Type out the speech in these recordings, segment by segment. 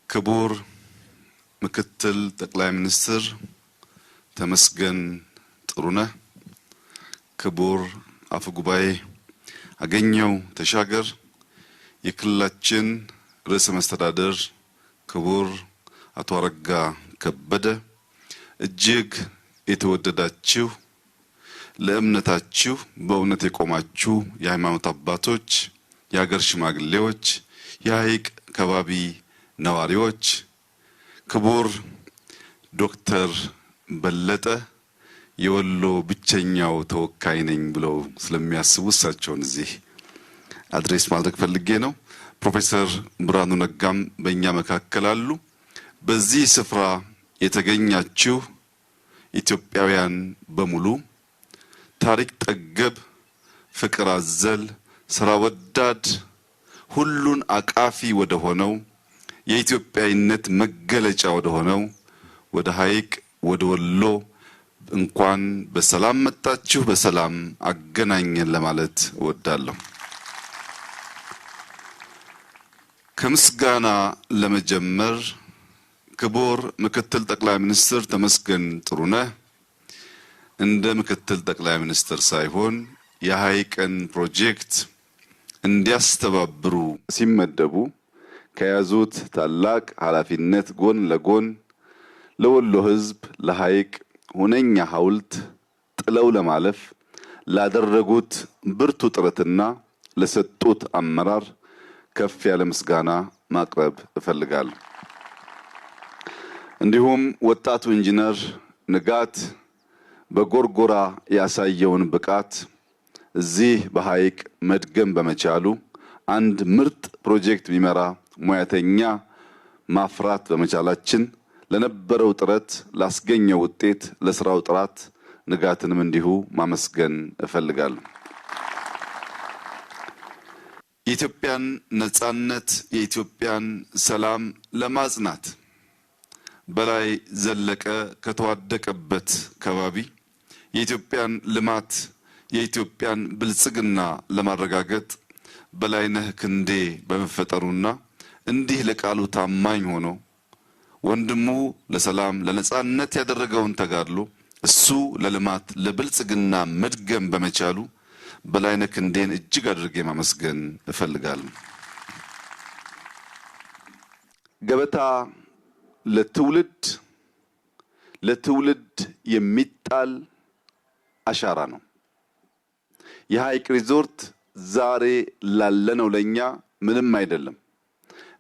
ክቡር ምክትል ጠቅላይ ሚኒስትር ተመስገን ጥሩነህ፣ ክቡር አፈ ጉባኤ አገኘው ተሻገር፣ የክልላችን ርዕሰ መስተዳድር ክቡር አቶ አረጋ ከበደ፣ እጅግ የተወደዳችሁ ለእምነታችሁ በእውነት የቆማችሁ የሃይማኖት አባቶች፣ የሀገር ሽማግሌዎች፣ የሐይቅ ከባቢ ነዋሪዎች፣ ክቡር ዶክተር በለጠ የወሎ ብቸኛው ተወካይ ነኝ ብለው ስለሚያስቡ እሳቸውን እዚህ አድሬስ ማድረግ ፈልጌ ነው። ፕሮፌሰር ብርሃኑ ነጋም በእኛ መካከል አሉ። በዚህ ስፍራ የተገኛችሁ ኢትዮጵያውያን በሙሉ ታሪክ ጠገብ፣ ፍቅር አዘል፣ ስራ ወዳድ፣ ሁሉን አቃፊ ወደ ሆነው የኢትዮጵያዊነት መገለጫ ወደ ሆነው ወደ ሐይቅ ወደ ወሎ እንኳን በሰላም መጣችሁ፣ በሰላም አገናኘን ለማለት እወዳለሁ። ከምስጋና ለመጀመር ክቡር ምክትል ጠቅላይ ሚኒስትር ተመስገን ጥሩነህ እንደ ምክትል ጠቅላይ ሚኒስትር ሳይሆን የሐይቅን ፕሮጀክት እንዲያስተባብሩ ሲመደቡ ከያዙት ታላቅ ኃላፊነት ጎን ለጎን ለወሎ ሕዝብ ለሐይቅ ሁነኛ ሐውልት ጥለው ለማለፍ ላደረጉት ብርቱ ጥረትና ለሰጡት አመራር ከፍ ያለ ምስጋና ማቅረብ እፈልጋለሁ። እንዲሁም ወጣቱ ኢንጂነር ንጋት በጎርጎራ ያሳየውን ብቃት እዚህ በሐይቅ መድገም በመቻሉ አንድ ምርጥ ፕሮጀክት ቢመራ ሙያተኛ ማፍራት በመቻላችን ለነበረው ጥረት ላስገኘው ውጤት ለስራው ጥራት ንጋትንም እንዲሁ ማመስገን እፈልጋለሁ። የኢትዮጵያን ነጻነት የኢትዮጵያን ሰላም ለማጽናት በላይ ዘለቀ ከተዋደቀበት ከባቢ የኢትዮጵያን ልማት የኢትዮጵያን ብልጽግና ለማረጋገጥ በላይነህ ክንዴ በመፈጠሩና እንዲህ ለቃሉ ታማኝ ሆኖ ወንድሙ ለሰላም ለነጻነት ያደረገውን ተጋድሎ እሱ ለልማት ለብልጽግና መድገም በመቻሉ በላይነህ ክንዴን እጅግ አድርጌ ማመስገን እፈልጋለሁ። ገበታ ለትውልድ የሚጣል አሻራ ነው። የሐይቅ ሪዞርት ዛሬ ላለነው ለኛ ምንም አይደለም።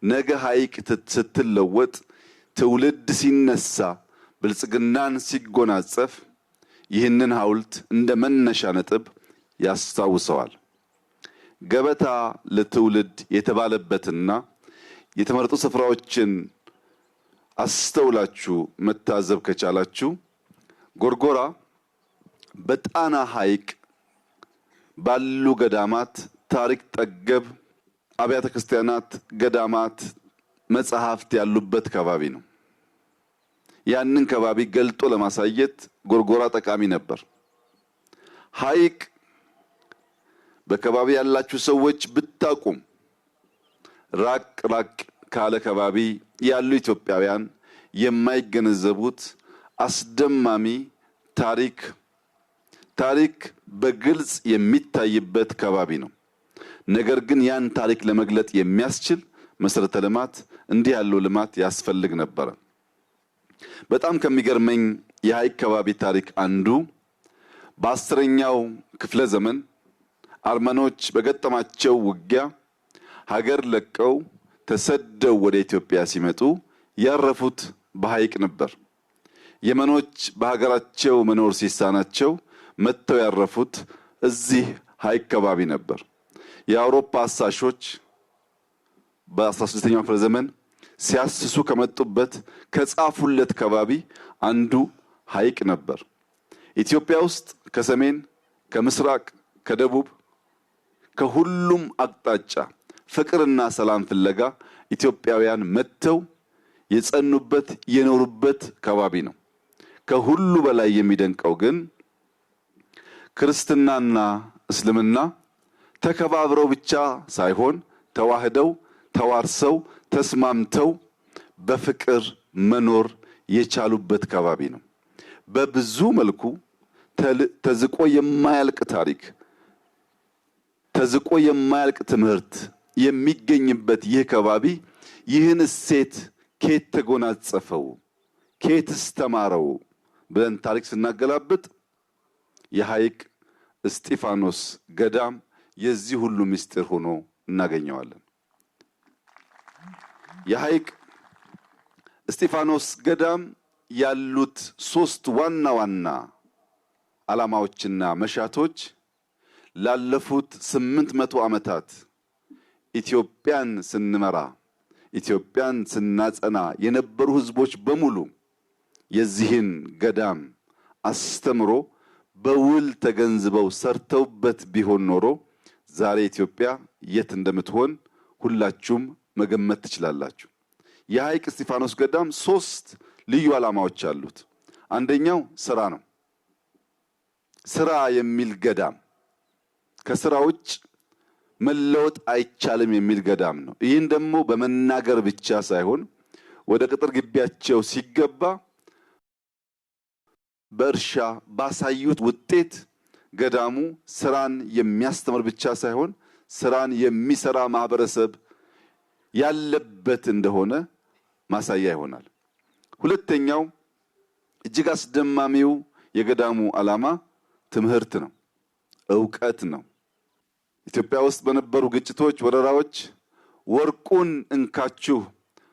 ነገ ሐይቅ ስትለወጥ ትውልድ ሲነሳ ብልጽግናን ሲጎናጸፍ ይህንን ሐውልት እንደ መነሻ ነጥብ ያስታውሰዋል። ገበታ ለትውልድ የተባለበትና የተመረጡ ስፍራዎችን አስተውላችሁ መታዘብ ከቻላችሁ ጎርጎራ በጣና ሐይቅ ባሉ ገዳማት ታሪክ ጠገብ አብያተ ክርስቲያናት፣ ገዳማት፣ መጽሐፍት ያሉበት ከባቢ ነው። ያንን ከባቢ ገልጦ ለማሳየት ጎርጎራ ጠቃሚ ነበር። ሐይቅ በከባቢ ያላችሁ ሰዎች ብታቁም ራቅ ካለ ከባቢ ያሉ ኢትዮጵያውያን የማይገነዘቡት አስደማሚ ታሪክ በግልጽ የሚታይበት ከባቢ ነው። ነገር ግን ያን ታሪክ ለመግለጥ የሚያስችል መሰረተ ልማት እንዲህ ያለው ልማት ያስፈልግ ነበር። በጣም ከሚገርመኝ የሐይቅ ከባቢ ታሪክ አንዱ በ10ኛው ክፍለ ዘመን አርመኖች በገጠማቸው ውጊያ ሀገር ለቀው ተሰደው ወደ ኢትዮጵያ ሲመጡ ያረፉት በሐይቅ ነበር። የመኖች በሀገራቸው መኖር ሲሳናቸው መጥተው ያረፉት እዚህ ሐይቅ ከባቢ ነበር። የአውሮፓ አሳሾች በ16ኛው ክፍለ ዘመን ሲያስሱ ከመጡበት ከጻፉለት ከባቢ አንዱ ሐይቅ ነበር። ኢትዮጵያ ውስጥ ከሰሜን፣ ከምስራቅ፣ ከደቡብ ከሁሉም አቅጣጫ ፍቅርና ሰላም ፍለጋ ኢትዮጵያውያን መጥተው የጸኑበት የኖሩበት ከባቢ ነው። ከሁሉ በላይ የሚደንቀው ግን ክርስትናና እስልምና ተከባብረው ብቻ ሳይሆን ተዋህደው ተዋርሰው ተስማምተው በፍቅር መኖር የቻሉበት ከባቢ ነው። በብዙ መልኩ ተዝቆ የማያልቅ ታሪክ፣ ተዝቆ የማያልቅ ትምህርት የሚገኝበት ይህ ከባቢ ይህን እሴት ከየት ተጎናጸፈው፣ ከየትስ ተማረው ብለን ታሪክ ስናገላብጥ የሐይቅ እስጢፋኖስ ገዳም የዚህ ሁሉ ምስጢር ሆኖ እናገኘዋለን። የሐይቅ እስጢፋኖስ ገዳም ያሉት ሶስት ዋና ዋና ዓላማዎችና መሻቶች ላለፉት 800 ዓመታት ኢትዮጵያን ስንመራ ኢትዮጵያን ስናጸና የነበሩ ህዝቦች በሙሉ የዚህን ገዳም አስተምሮ በውል ተገንዝበው ሰርተውበት ቢሆን ኖሮ ዛሬ ኢትዮጵያ የት እንደምትሆን ሁላችሁም መገመት ትችላላችሁ። የሐይቅ እስጢፋኖስ ገዳም ሶስት ልዩ ዓላማዎች አሉት። አንደኛው ስራ ነው። ስራ የሚል ገዳም፣ ከስራ ውጭ መለወጥ አይቻልም የሚል ገዳም ነው። ይህን ደግሞ በመናገር ብቻ ሳይሆን ወደ ቅጥር ግቢያቸው ሲገባ በእርሻ ባሳዩት ውጤት ገዳሙ ስራን የሚያስተምር ብቻ ሳይሆን ስራን የሚሰራ ማህበረሰብ ያለበት እንደሆነ ማሳያ ይሆናል። ሁለተኛው እጅግ አስደማሚው የገዳሙ ዓላማ ትምህርት ነው፣ ዕውቀት ነው። ኢትዮጵያ ውስጥ በነበሩ ግጭቶች፣ ወረራዎች ወርቁን እንካችሁ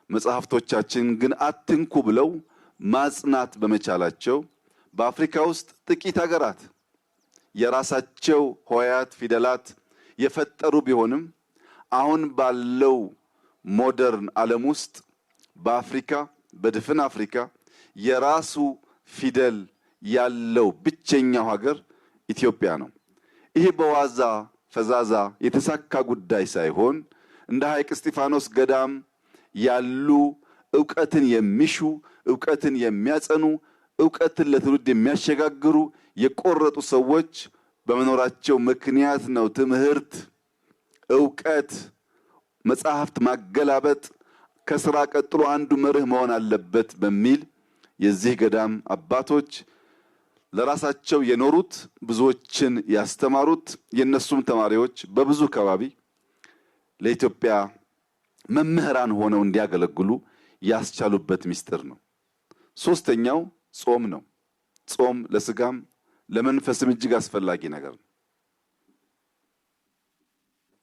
መጽሐፍቶቻችን ግን አትንኩ ብለው ማጽናት በመቻላቸው በአፍሪካ ውስጥ ጥቂት ሀገራት የራሳቸው ሆሄያት ፊደላት የፈጠሩ ቢሆንም አሁን ባለው ሞደርን ዓለም ውስጥ በአፍሪካ በድፍን አፍሪካ የራሱ ፊደል ያለው ብቸኛው ሀገር ኢትዮጵያ ነው። ይሄ በዋዛ ፈዛዛ የተሳካ ጉዳይ ሳይሆን እንደ ሐይቅ እስጢፋኖስ ገዳም ያሉ ዕውቀትን የሚሹ ዕውቀትን የሚያጸኑ ዕውቀትን ለትውልድ የሚያሸጋግሩ የቆረጡ ሰዎች በመኖራቸው ምክንያት ነው ትምህርት፣ ዕውቀት፣ መጽሐፍት ማገላበጥ ከስራ ቀጥሎ አንዱ መርህ መሆን አለበት በሚል የዚህ ገዳም አባቶች ለራሳቸው የኖሩት ብዙዎችን ያስተማሩት የነሱም ተማሪዎች በብዙ ከባቢ ለኢትዮጵያ መምህራን ሆነው እንዲያገለግሉ ያስቻሉበት ምስጢር ነው። ሶስተኛው ጾም ነው። ጾም ለስጋም ለመንፈስም እጅግ አስፈላጊ ነገር ነው።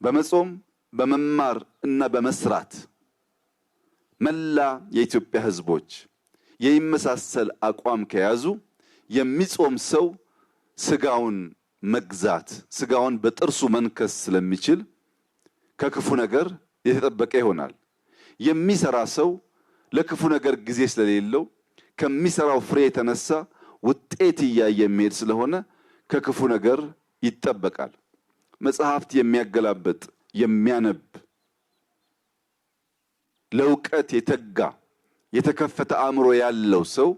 በመጾም በመማር እና በመስራት መላ የኢትዮጵያ ህዝቦች የሚመሳሰል አቋም ከያዙ የሚጾም ሰው ስጋውን መግዛት ስጋውን በጥርሱ መንከስ ስለሚችል ከክፉ ነገር የተጠበቀ ይሆናል። የሚሰራ ሰው ለክፉ ነገር ጊዜ ስለሌለው ከሚሰራው ፍሬ የተነሳ ውጤት እያየ የሚሄድ ስለሆነ ከክፉ ነገር ይጠበቃል። መጽሐፍት የሚያገላብጥ የሚያነብ ለዕውቀት የተጋ የተከፈተ አእምሮ ያለው ሰው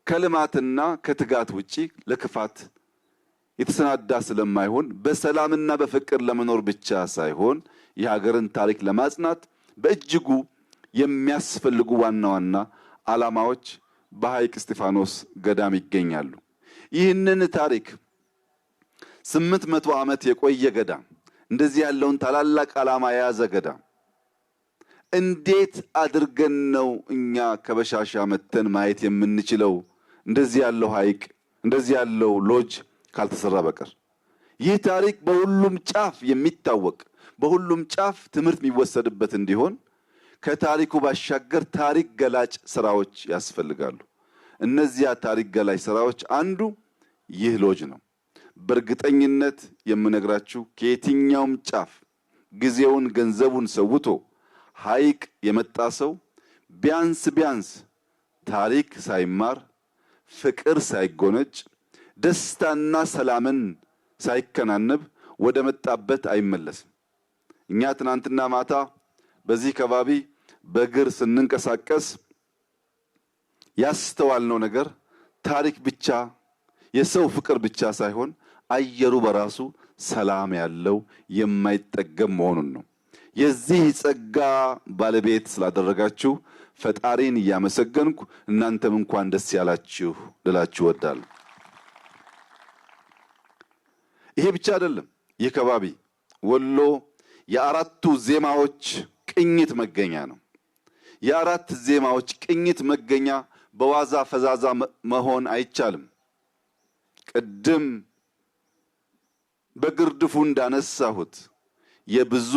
ከልማትና ከትጋት ውጪ ለክፋት የተሰናዳ ስለማይሆን በሰላምና በፍቅር ለመኖር ብቻ ሳይሆን የሀገርን ታሪክ ለማጽናት በእጅጉ የሚያስፈልጉ ዋና ዋና ዓላማዎች በሐይቅ እስጢፋኖስ ገዳም ይገኛሉ። ይህንን ታሪክ 800 ዓመት የቆየ ገዳም እንደዚህ ያለውን ታላላቅ ዓላማ የያዘ ገዳም እንዴት አድርገን ነው እኛ ከበሻሻ መተን ማየት የምንችለው? እንደዚህ ያለው ሐይቅ እንደዚህ ያለው ሎጅ ካልተሰራ በቀር ይህ ታሪክ በሁሉም ጫፍ የሚታወቅ በሁሉም ጫፍ ትምህርት የሚወሰድበት እንዲሆን ከታሪኩ ባሻገር ታሪክ ገላጭ ስራዎች ያስፈልጋሉ። እነዚያ ታሪክ ገላጭ ስራዎች አንዱ ይህ ሎጅ ነው። በእርግጠኝነት የምነግራችሁ ከየትኛውም ጫፍ ጊዜውን ገንዘቡን ሰውቶ ሐይቅ የመጣ ሰው ቢያንስ ታሪክ ሳይማር ፍቅር ሳይጎነጭ ደስታና ሰላምን ሳይከናነብ ወደ መጣበት አይመለስም። እኛ ትናንትና ማታ በዚህ ከባቢ በእግር ስንንቀሳቀስ ያስተዋልነው ነገር ታሪክ ብቻ የሰው ፍቅር ብቻ ሳይሆን አየሩ በራሱ ሰላም ያለው የማይጠገም መሆኑን ነው። የዚህ ጸጋ ባለቤት ስላደረጋችሁ ፈጣሪን እያመሰገንኩ እናንተም እንኳን ደስ ያላችሁ ልላችሁ እወዳለሁ። ይሄ ብቻ አይደለም። ይህ ከባቢ ወሎ የአራቱ ዜማዎች ቅኝት መገኛ ነው። የአራት ዜማዎች ቅኝት መገኛ በዋዛ ፈዛዛ መሆን አይቻልም። ቅድም በግርድፉ እንዳነሳሁት የብዙ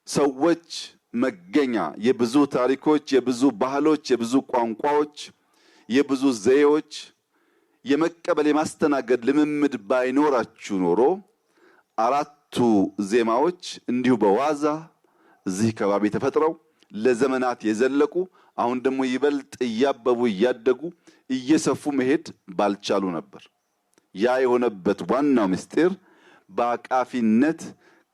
ሰዎች መገኛ፣ የብዙ ታሪኮች፣ የብዙ ባህሎች፣ የብዙ ቋንቋዎች፣ የብዙ ዘዬዎች የመቀበል የማስተናገድ ልምምድ ባይኖራችሁ ኖሮ አራቱ ዜማዎች እንዲሁ በዋዛ እዚህ ከባቢ ተፈጥረው ለዘመናት የዘለቁ አሁን ደግሞ ይበልጥ እያበቡ እያደጉ እየሰፉ መሄድ ባልቻሉ ነበር። ያ የሆነበት ዋናው ምስጢር በአቃፊነት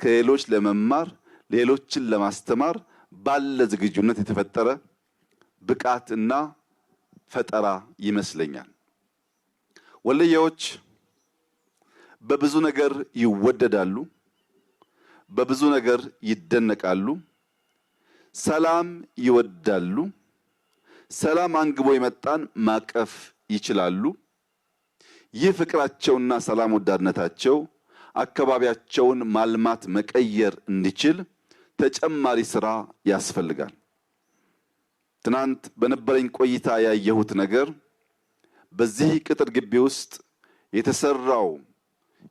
ከሌሎች ለመማር ሌሎችን ለማስተማር ባለ ዝግጁነት የተፈጠረ ብቃትና ፈጠራ ይመስለኛል። ወሎዬዎች በብዙ ነገር ይወደዳሉ፣ በብዙ ነገር ይደነቃሉ፣ ሰላም ይወዳሉ። ሰላም አንግቦ የመጣን ማቀፍ ይችላሉ። ይህ ፍቅራቸውና ሰላም ወዳድነታቸው አካባቢያቸውን ማልማት መቀየር እንዲችል ተጨማሪ ስራ ያስፈልጋል። ትናንት በነበረኝ ቆይታ ያየሁት ነገር በዚህ ቅጥር ግቢ ውስጥ የተሰራው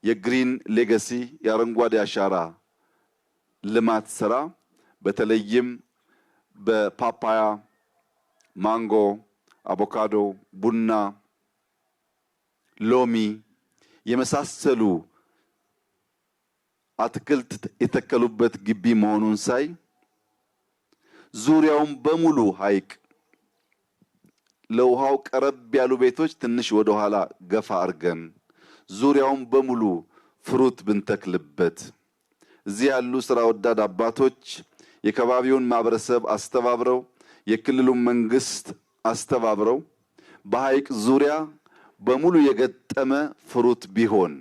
የግሪን ሌጋሲ የአረንጓዴ አሻራ ልማት ስራ በተለይም በፓፓያ፣ ማንጎ፣ አቮካዶ፣ ቡና፣ ሎሚ የመሳሰሉ አትክልት የተከሉበት ግቢ መሆኑን ሳይ ዙሪያውን በሙሉ ሐይቅ፣ ለውሃው ቀረብ ያሉ ቤቶች ትንሽ ወደ ኋላ ገፋ አርገን ዙሪያውን በሙሉ ፍሩት ብንተክልበት እዚህ ያሉ ስራ ወዳድ አባቶች የከባቢውን ማህበረሰብ አስተባብረው የክልሉን መንግስት አስተባብረው በሐይቅ ዙሪያ በሙሉ የገጠመ ፍሩት ቢሆን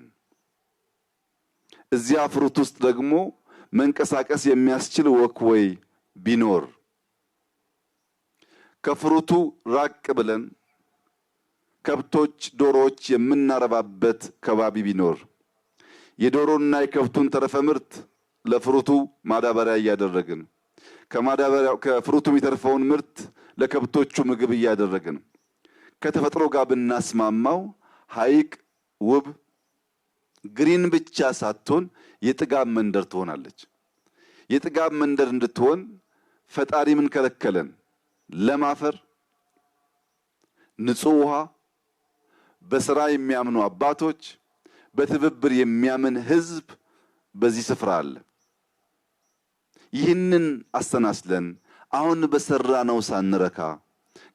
እዚያ ፍሩት ውስጥ ደግሞ መንቀሳቀስ የሚያስችል ወክወይ ቢኖር ከፍሩቱ ራቅ ብለን ከብቶች ዶሮዎች የምናረባበት ከባቢ ቢኖር የዶሮና የከብቱን ተረፈ ምርት ለፍሩቱ ማዳበሪያ እያደረግን ከፍሩቱ የሚተርፈውን ምርት ለከብቶቹ ምግብ እያደረግን ከተፈጥሮ ጋር ብናስማማው ሐይቅ ውብ ግሪን ብቻ ሳትሆን የጥጋብ መንደር ትሆናለች። የጥጋብ መንደር እንድትሆን ፈጣሪ ምን ከለከለን? ለም አፈር፣ ንጹህ ውሃ፣ በስራ የሚያምኑ አባቶች፣ በትብብር የሚያምን ህዝብ በዚህ ስፍራ አለ። ይህንን አስተናስለን አሁን በሰራነው ሳንረካ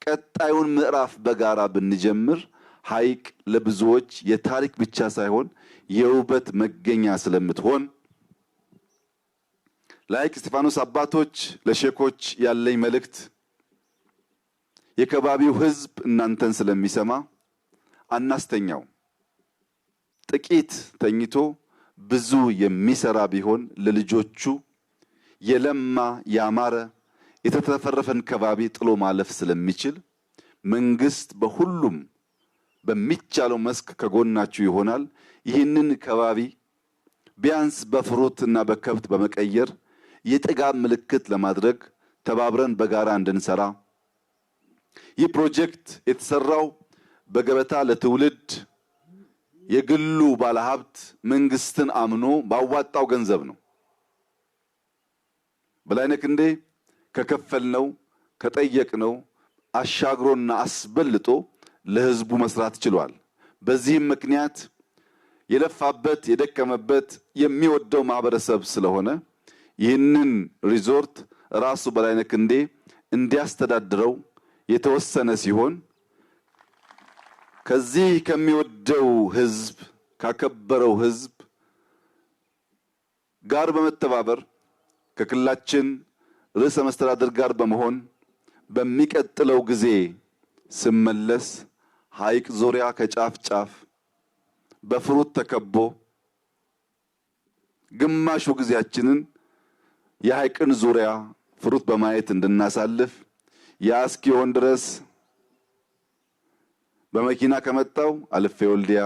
ቀጣዩን ምዕራፍ በጋራ ብንጀምር ሐይቅ ለብዙዎች የታሪክ ብቻ ሳይሆን የውበት መገኛ ስለምትሆን ለሐይቅ እስጢፋኖስ አባቶች ለሼኮች ያለኝ መልእክት የከባቢው ህዝብ እናንተን ስለሚሰማ አናስተኛው። ጥቂት ተኝቶ ብዙ የሚሰራ ቢሆን ለልጆቹ የለማ ያማረ የተተፈረፈን ከባቢ ጥሎ ማለፍ ስለሚችል መንግስት በሁሉም በሚቻለው መስክ ከጎናችሁ ይሆናል። ይህንን ከባቢ ቢያንስ በፍሩትና በከብት በመቀየር የጥጋብ ምልክት ለማድረግ ተባብረን በጋራ እንድንሰራ ይህ ፕሮጀክት የተሰራው በገበታ ለትውልድ የግሉ ባለሀብት መንግስትን አምኖ ባዋጣው ገንዘብ ነው። በላይነህ ክንዴ ከከፈልነው ከጠየቅነው አሻግሮና አስበልጦ ለህዝቡ መስራት ችሏል። በዚህም ምክንያት የለፋበት የደከመበት የሚወደው ማህበረሰብ ስለሆነ ይህንን ሪዞርት ራሱ በላይነህ ክንዴ እንዲያስተዳድረው የተወሰነ ሲሆን ከዚህ ከሚወደው ህዝብ ካከበረው ህዝብ ጋር በመተባበር ከክልላችን ርዕሰ መስተዳድር ጋር በመሆን በሚቀጥለው ጊዜ ስመለስ ሐይቅ ዙሪያ ከጫፍ ጫፍ በፍሩት ተከቦ ግማሹ ጊዜያችንን የሐይቅን ዙሪያ ፍሩት በማየት እንድናሳልፍ ያ እስኪሆን ድረስ በመኪና ከመጣው አልፌ ወልዲያ፣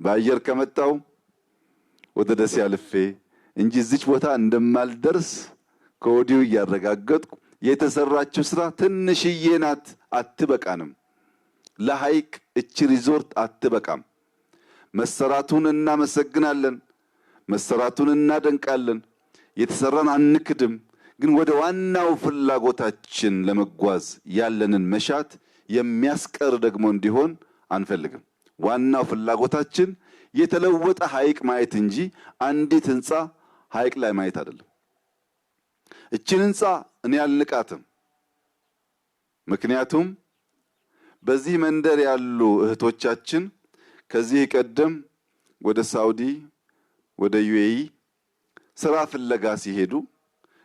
በአየር ከመጣው ወደ ደሴ አልፌ እንጂ እዚች ቦታ እንደማልደርስ ከወዲሁ እያረጋገጥኩ የተሰራችው ስራ ትንሽዬ ናት፣ አትበቃንም። ለሐይቅ እቺ ሪዞርት አትበቃም። መሰራቱን እናመሰግናለን፣ መሰራቱን እናደንቃለን፣ የተሰራን አንክድም። ግን ወደ ዋናው ፍላጎታችን ለመጓዝ ያለንን መሻት የሚያስቀር ደግሞ እንዲሆን አንፈልግም። ዋናው ፍላጎታችን የተለወጠ ሐይቅ ማየት እንጂ አንዲት ህንፃ ሐይቅ ላይ ማየት አይደለም። እቺን ህንፃ እኔ አልንቃትም። ምክንያቱም በዚህ መንደር ያሉ እህቶቻችን ከዚህ ቀደም ወደ ሳውዲ ወደ ዩኤኢ ስራ ፍለጋ ሲሄዱ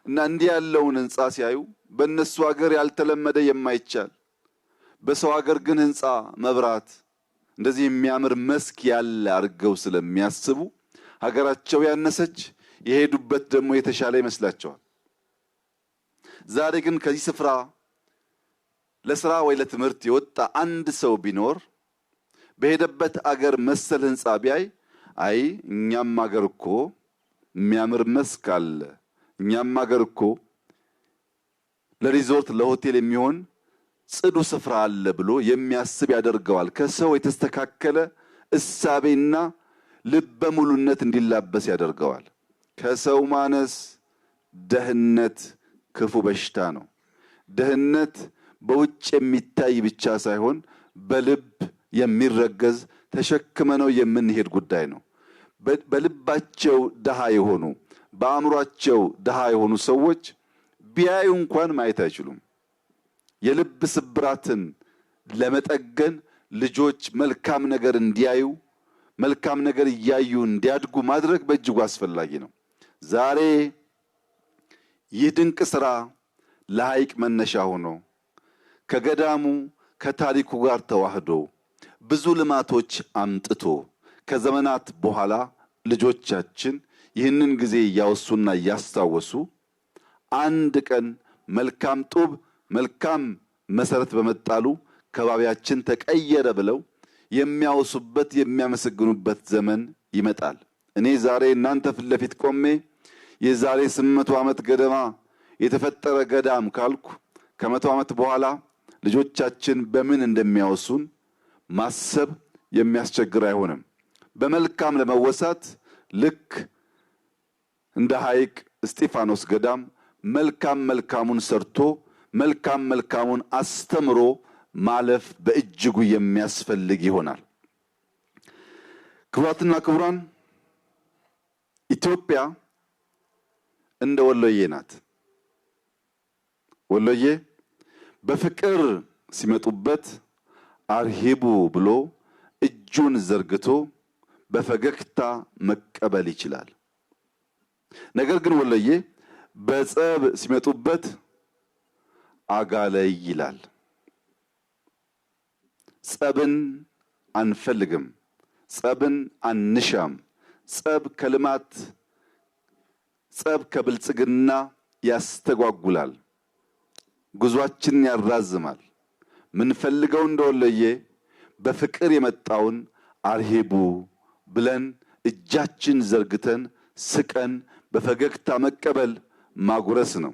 እና እንዲህ ያለውን ህንፃ ሲያዩ በእነሱ ሀገር ያልተለመደ የማይቻል በሰው ሀገር ግን ህንፃ፣ መብራት እንደዚህ የሚያምር መስክ ያለ አድርገው ስለሚያስቡ ሀገራቸው ያነሰች የሄዱበት ደግሞ የተሻለ ይመስላቸዋል። ዛሬ ግን ከዚህ ስፍራ ለስራ ወይ ለትምህርት የወጣ አንድ ሰው ቢኖር በሄደበት አገር መሰል ህንፃ ቢያይ አይ እኛም አገር እኮ የሚያምር መስክ አለ፣ እኛም አገር እኮ ለሪዞርት ለሆቴል የሚሆን ጽዱ ስፍራ አለ ብሎ የሚያስብ ያደርገዋል። ከሰው የተስተካከለ እሳቤና ልበ ሙሉነት እንዲላበስ ያደርገዋል። ከሰው ማነስ ደህነት ክፉ በሽታ ነው። ደህነት በውጭ የሚታይ ብቻ ሳይሆን በልብ የሚረገዝ ተሸክመነው የምንሄድ ጉዳይ ነው። በልባቸው ደሃ የሆኑ በአእምሯቸው ደሃ የሆኑ ሰዎች ቢያዩ እንኳን ማየት አይችሉም። የልብ ስብራትን ለመጠገን ልጆች መልካም ነገር እንዲያዩ መልካም ነገር እያዩ እንዲያድጉ ማድረግ በእጅጉ አስፈላጊ ነው። ዛሬ ይህ ድንቅ ስራ ለሐይቅ መነሻ ሆኖ ከገዳሙ ከታሪኩ ጋር ተዋህዶ ብዙ ልማቶች አምጥቶ ከዘመናት በኋላ ልጆቻችን ይህንን ጊዜ እያወሱና እያስታወሱ አንድ ቀን መልካም ጡብ መልካም መሰረት በመጣሉ ከባቢያችን ተቀየረ ብለው የሚያወሱበት የሚያመሰግኑበት ዘመን ይመጣል። እኔ ዛሬ እናንተ ፊት ለፊት ቆሜ የዛሬ 800 ዓመት ገደማ የተፈጠረ ገዳም ካልኩ ከ100 ዓመት በኋላ ልጆቻችን በምን እንደሚያወሱን ማሰብ የሚያስቸግር አይሆንም። በመልካም ለመወሳት ልክ እንደ ሐይቅ እስጢፋኖስ ገዳም መልካም መልካሙን ሰርቶ መልካም መልካሙን አስተምሮ ማለፍ በእጅጉ የሚያስፈልግ ይሆናል። ክቡራትና ክቡራን፣ ኢትዮጵያ እንደ ወሎዬ ናት። ወሎዬ በፍቅር ሲመጡበት አርሂቡ ብሎ እጁን ዘርግቶ በፈገግታ መቀበል ይችላል። ነገር ግን ወሎዬ በጸብ ሲመጡበት አጋለይ ይላል። ጸብን አንፈልግም፣ ጸብን አንሻም። ጸብ ከልማት ጸብ ከብልጽግና ያስተጓጉላል፣ ጉዟችንን ያራዝማል። ምንፈልገው እንደወሎዬ በፍቅር የመጣውን አርሂቡ ብለን እጃችን ዘርግተን ስቀን በፈገግታ መቀበል ማጉረስ ነው።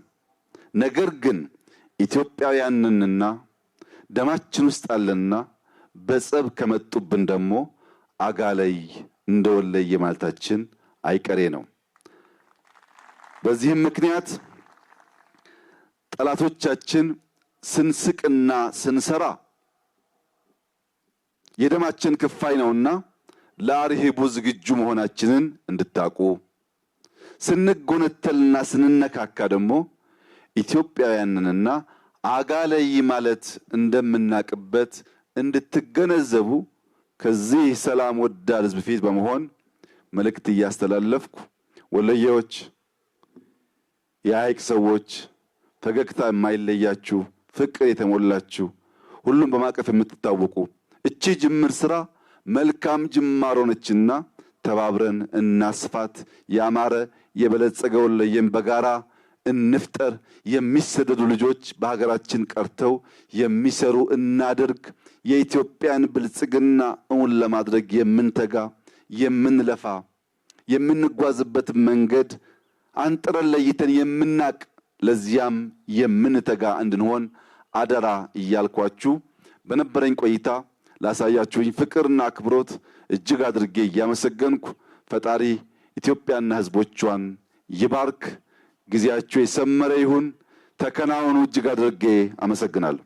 ነገር ግን ኢትዮጵያውያንንና ደማችን ውስጥ አለና በጸብ ከመጡብን ደግሞ አጋለይ እንደወለየ ማለታችን አይቀሬ ነው። በዚህም ምክንያት ጠላቶቻችን ስንስቅና ስንሰራ የደማችን ክፋይ ነውና ለአርሂቡ ዝግጁ መሆናችንን እንድታቁ፣ ስንጎነተልና ስንነካካ ደግሞ ኢትዮጵያውያንንና አጋለይ ማለት እንደምናቅበት እንድትገነዘቡ ከዚህ ሰላም ወዳድ ሕዝብ ፊት በመሆን መልእክት እያስተላለፍኩ ወሎዬዎች፣ የሐይቅ ሰዎች፣ ፈገግታ የማይለያችሁ ፍቅር የተሞላችሁ ሁሉም በማቀፍ የምትታወቁ እቺ ጅምር ስራ መልካም ጅማሮ ነችና ተባብረን እናስፋት። ያማረ የበለጸገ ወሎዬን በጋራ እንፍጠር። የሚሰደዱ ልጆች በሀገራችን ቀርተው የሚሰሩ እናድርግ። የኢትዮጵያን ብልጽግና እውን ለማድረግ የምንተጋ የምንለፋ የምንጓዝበት መንገድ አንጥረን ለይተን የምናቅ ለዚያም የምንተጋ እንድንሆን አደራ እያልኳችሁ በነበረኝ ቆይታ ላሳያችሁኝ ፍቅርና አክብሮት እጅግ አድርጌ እያመሰገንኩ ፈጣሪ ኢትዮጵያና ሕዝቦቿን ይባርክ። ጊዜያችሁ የሰመረ ይሁን። ተከናወኑ። እጅግ አድርጌ አመሰግናለሁ።